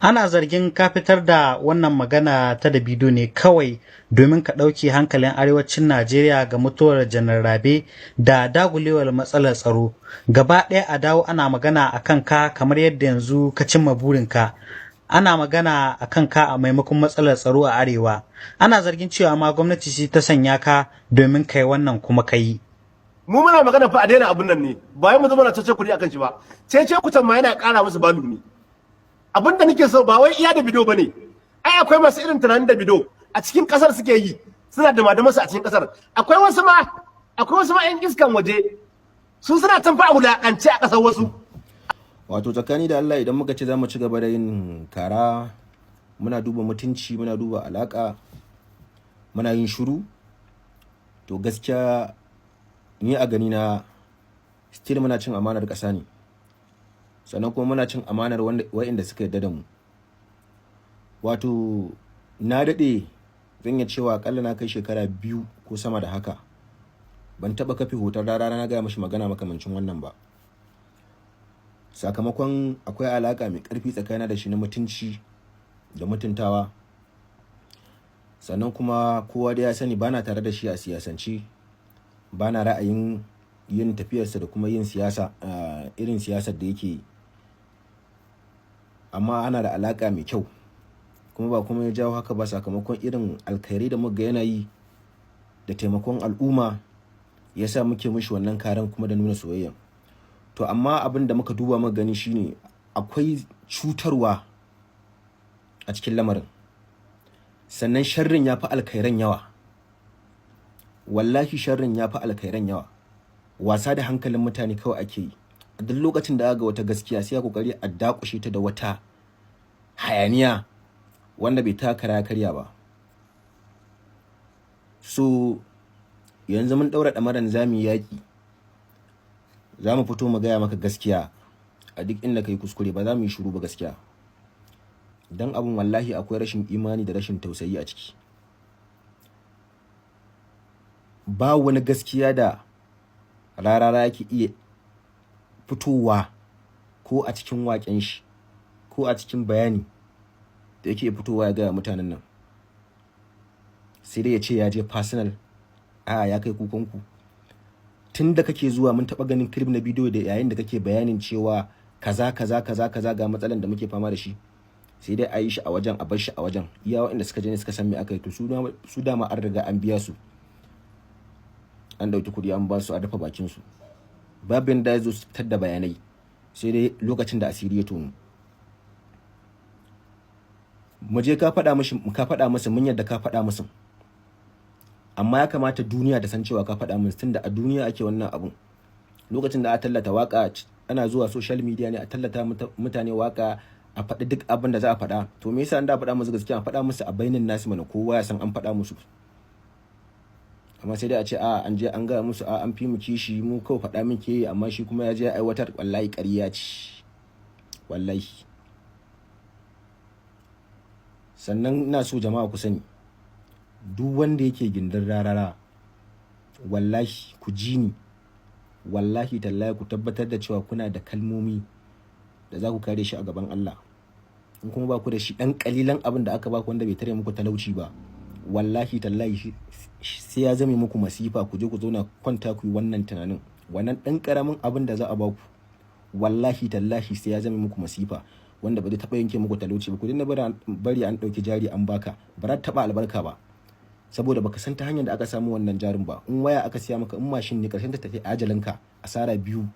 Ana zargin ka fitar da wannan magana ta Davido ne kawai domin ka ɗauki hankalin arewacin Najeriya ga mutuwar Janar Rabe da dagulewar matsalar tsaro. Gaba ɗaya a dawo ana magana a kan ka kamar yadda yanzu ka cimma burinka. Ana magana a kan ka a maimakon matsalar tsaro a arewa. Ana zargin cewa ma gwamnati ce ta sanya ka domin kai wannan kuma ka yi. Mu muna magana fa a daina abun nan ne, ba mu zama na cece kuɗi akan shi ba. Cece kutan ma yana ƙara musu balu ne. Abin da nake so ba wai iya Davido bane, ai akwai masu irin tunanin Davido a cikin kasar suke yi, suna da madamansu a cikin kasar. Akwai wasu ma yan iskan waje su suna tanfa a wulakance a kasar wasu. Wato tsakani da Allah idan muka ce za mu ci gaba da yin kara, muna duba mutunci, muna duba alaka, muna yin shiru, to gaskiya ni a gani na still muna cin amanar ƙasa ne, sannan kuma muna cin amanar wa'inda suka yarda da mu. Wato na daɗe zan iya cewa akalla na kai shekara 2 ko sama da haka ban taɓa kafe hoton rana na gaya mashi magana makamancin wannan ba, sakamakon akwai alaka mai ƙarfi tsakanin da shi na mutunci da mutuntawa. Sannan kuma kowa da ya sani bana tare da shi a siyasance, bana ra'ayin yin tafiyarsa da kuma yin siyasa irin siyasar da yake, amma ana da alaka mai kyau, kuma ba kuma ya jawo haka ba sakamakon irin alkhairai da muka yana yi da taimakon al'umma yasa muke mishi wannan karan kuma da nuna soyayya. To amma abin da muka duba muka gani shine akwai cutarwa a cikin lamarin, sannan sharrin ya fi alkhairan yawa. Wallahi sharrin ya fi alkhairan yawa. Wasa da hankalin mutane kawai ake yi. A duk lokacin da aka ga wata gaskiya sai a kokari a dakushe ta da wata hayaniya wanda bai taka karya ba. So yanzu mun daura damaran zamu yaki, zamu fito mu gaya maka gaskiya a duk inda kai kuskure, ba za mu yi shiru ba gaskiya. Dan abun wallahi akwai rashin imani da rashin tausayi a ciki. Ba wani gaskiya da rarara yake iya fitowa ko a cikin waƙen shi ko a cikin bayani da yake fitowa ya gaya mutanen nan, sai dai ya ce ya je personal, ya kai kukanku. Tun da kake zuwa mun taɓa ganin clip na bidiyo da yayin da kake bayanin cewa kaza ga matsalan da muke fama da shi, sai dai a yi shi a wajen, a bar shi a wajen. Iya waɗanda suka je ne suka san me aka yi, to su dama an riga an biya su, an dauki kudi an ba su a dafa bakin su. Babin da yazo su fitar da bayanai sai dai lokacin da asiri ya tono. Mu je ka faɗa musu mun yadda ka faɗa musu, amma ya kamata duniya ta san cewa ka faɗa musu, tunda a duniya ake wannan abun. Lokacin da a tallata waka ana zuwa social media ne a tallata mutane waka, a faɗi duk abin da za a faɗa. To me yasa an da faɗa musu gaskiya, a faɗa musu a bainin nasu mana, kowa ya san an faɗa musu. Amma sai dai a ce an je an ga musu an fi mu kishi, mu kawai faɗa min ke, amma shi kuma ya je aiwatar. Wallahi ƙarya ce, wallahi. Sannan ina so jama'a ku sani, duk wanda yake gindin rarara, wallahi ku ji ni, wallahi tallahi ku tabbatar da cewa kuna da kalmomi da za ku kare shi a gaban Allah. In kuma ba ku da shi, ɗan ƙalilan abin da aka ba ku wanda bai tare muku talauci ba, wallahi tallahi sai ya zame muku masifa. Ku je ku zauna kwanta ku yi wannan tunanin, wannan ɗan ƙaramin abin da za a ba ku, wallahi tallahi sai ya zame muku masifa wanda ba zai taɓa yanke muku talauci ba. Ku dinga bari an ɗauki jari an baka, ba za ta taɓa albarka ba, saboda baka san ta hanyar da aka samu wannan jarin ba. In waya aka siya maka, in mashin ne, ƙarshen ta tafi ajalinka asara 2